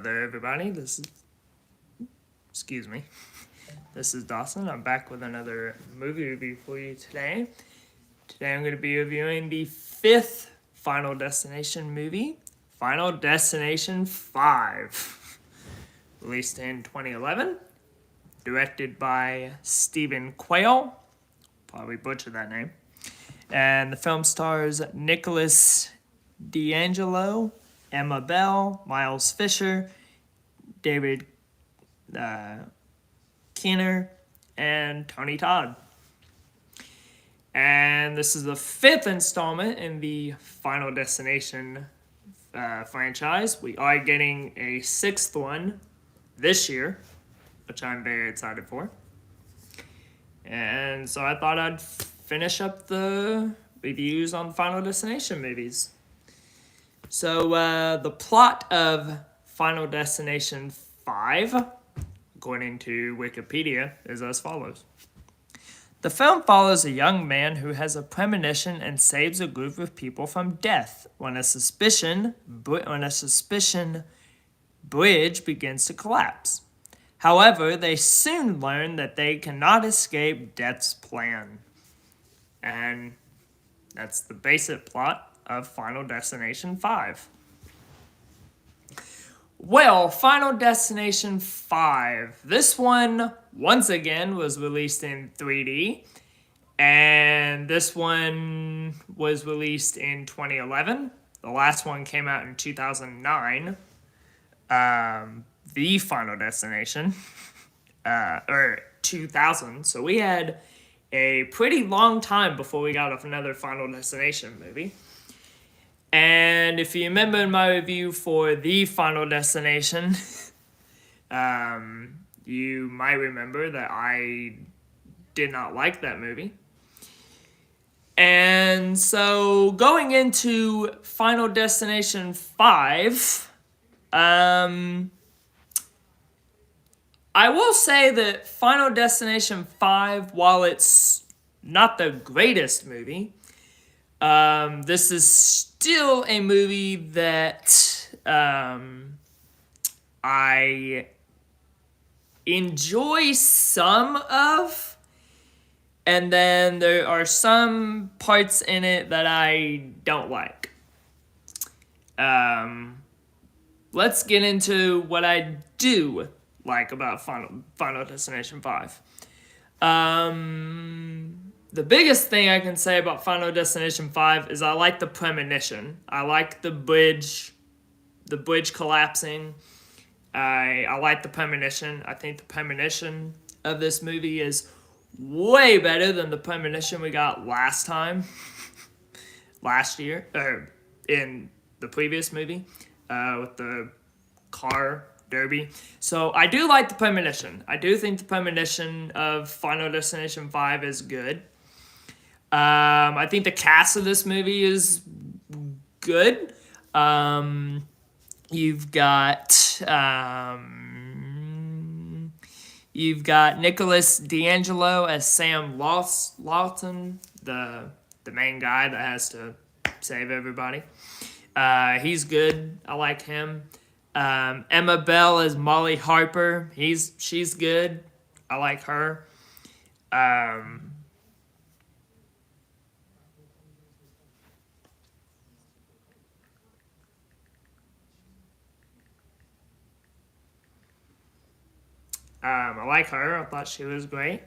There, everybody. Excuse me. This is Dawson. I'm back with another movie review for you today. Today I'm going to be reviewing the fifth Final Destination movie, Final Destination 5, released in 2011, directed by Stephen Quayle. Probably butchered that name. And the film stars Nicholas D'Angelo, Emma Bell, Miles Fisher, David Keener, and Tony Todd. And this is the fifth installment in the Final Destination franchise. We are getting a sixth one this year, which I'm very excited for. And so I thought I'd finish up the reviews on Final Destination movies. So the plot of Final Destination 5, according to Wikipedia, is as follows. The film follows a young man who has a premonition and saves a group of people from death when a suspicion bridge begins to collapse. However, they soon learn that they cannot escape death's plan. And that's the basic plot of Final Destination 5. Well, Final Destination 5. This one, once again, was released in 3D. And this one was released in 2011. The last one came out in 2009. The Final Destination. Or 2000. So we had a pretty long time before we got another Final Destination movie. And if you remember in my review for The Final Destination, you might remember that I did not like that movie. And so going into Final Destination 5, I will say that Final Destination 5, while it's not the greatest movie, this is still a movie that I enjoy some of, and then there are some parts in it that I don't like. Let's get into what I do like about Final Destination 5. The biggest thing I can say about Final Destination 5 is I like the premonition. I like the bridge collapsing. I like the premonition. I think the premonition of this movie is way better than the premonition we got last year, or in the previous movie, with the car derby. So I do like the premonition. I do think the premonition of Final Destination 5 is good. I think the cast of this movie is good. You've got Nicholas D'Angelo as Sam Lawton, the main guy that has to save everybody. He's good. I like him. Emma Bell as Molly Harper. She's good. I like her. I like her. I thought she was great.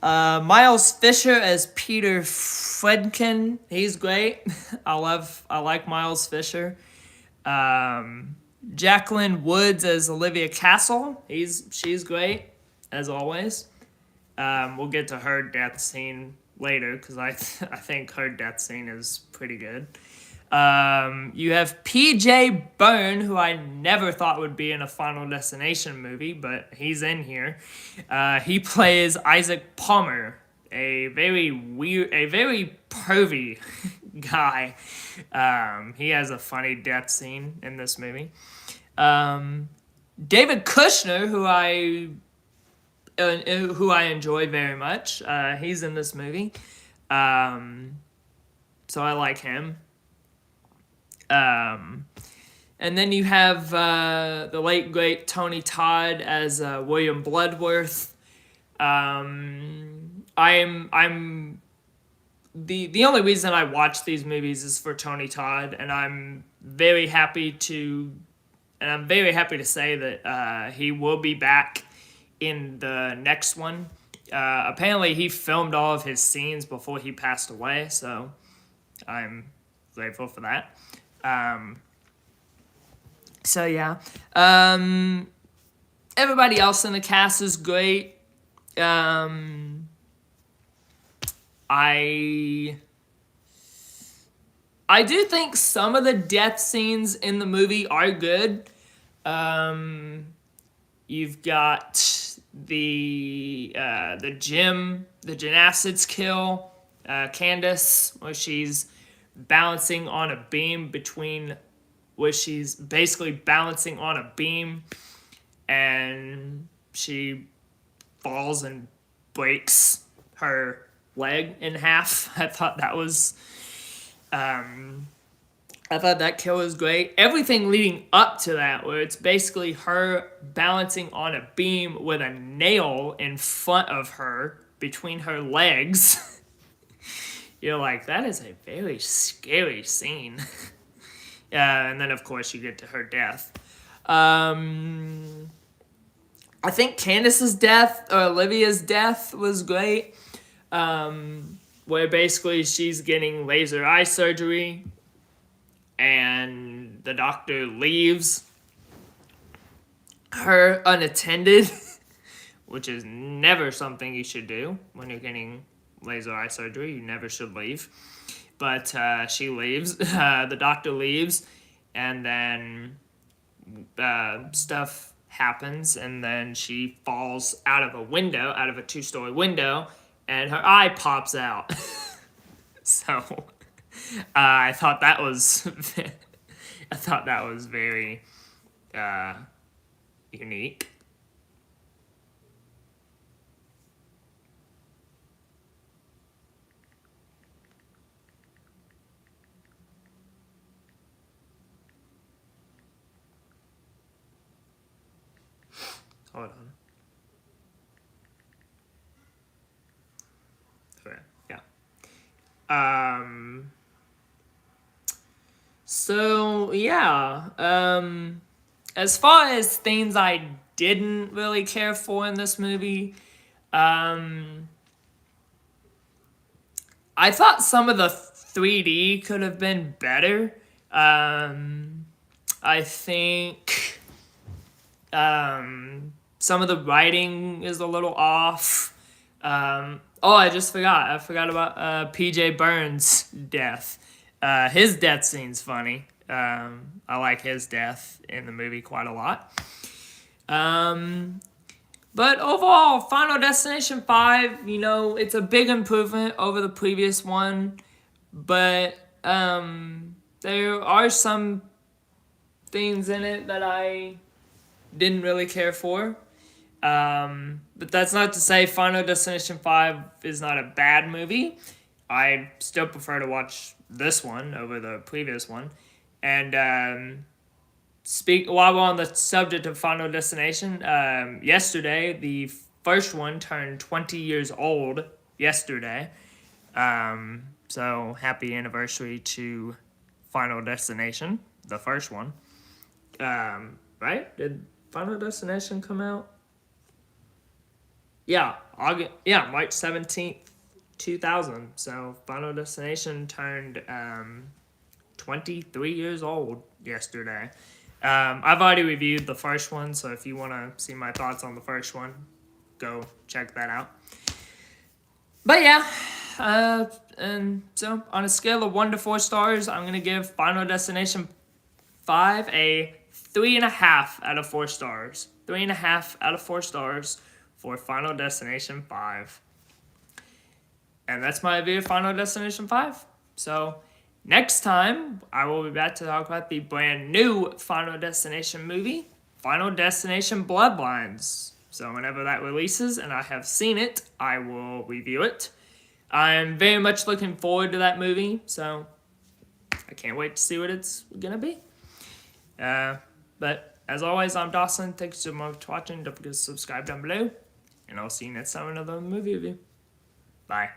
Miles Fisher as Peter Friedkin. He's great. I like Miles Fisher. Jacqueline Woods as Olivia Castle. She's great, as always. We'll get to her death scene later, because I think her death scene is pretty good. You have P.J. Byrne, who I never thought would be in a Final Destination movie, but he's in here. He plays Isaac Palmer, a very pervy guy. He has a funny death scene in this movie. David Kushner, who I enjoy very much. He's in this movie. So I like him. And then you have the late great Tony Todd as William Bloodworth. I'm the only reason I watch these movies is for Tony Todd, and I'm very happy to say that he will be back in the next one. Apparently, he filmed all of his scenes before he passed away, so I'm grateful for that. So yeah, everybody else in the cast is great. I do think some of the death scenes in the movie are good. You've got the gymnastics kill, Candace, where she's balancing on a beam where she's basically balancing on a beam, and she falls and breaks her leg in half. I thought that kill was great. Everything leading up to that, where it's basically her balancing on a beam with a nail in front of her between her legs. You're like, that is a very scary scene. And then, of course, you get to her death. I think Candace's death, or Olivia's death, was great. Where basically she's getting laser eye surgery, and the doctor leaves her unattended, which is never something you should do when you're getting laser eye surgery. You never should leave. But she leaves, the doctor leaves, and then stuff happens, and then she falls out of a 2-story window, and her eye pops out. So I thought that was very unique. Hold on. Okay, yeah. So yeah. As far as things I didn't really care for in this movie, I thought some of the 3D could have been better. I think some of the writing is a little off. I just forgot. I forgot about PJ Burns' death. His death scene's funny. I like his death in the movie quite a lot. But overall, Final Destination 5, it's a big improvement over the previous one. But there are some things in it that I didn't really care for. But that's not to say Final Destination 5 is not a bad movie. I still prefer to watch this one over the previous one. And while we're on the subject of Final Destination, yesterday, the first one turned 20 years old yesterday. So happy anniversary to Final Destination, the first one. Right? Did Final Destination come out? Yeah, March 17th, 2000. So Final Destination turned 23 years old yesterday. I've already reviewed the first one, so if you want to see my thoughts on the first one, go check that out. But yeah, and so on a scale of 1 to 4 stars, I'm going to give Final Destination 5 a 3.5 out of 4 stars. 3.5 out of 4 stars for Final Destination 5. And that's my review of Final Destination 5. So next time, I will be back to talk about the brand new Final Destination movie, Final Destination Bloodlines. So whenever that releases and I have seen it, I will review it. I'm very much looking forward to that movie, so I can't wait to see what it's going to be. But as always, I'm Dawson. Thanks so much for watching. Don't forget to subscribe down below. And I'll see you next time in another movie review. Bye.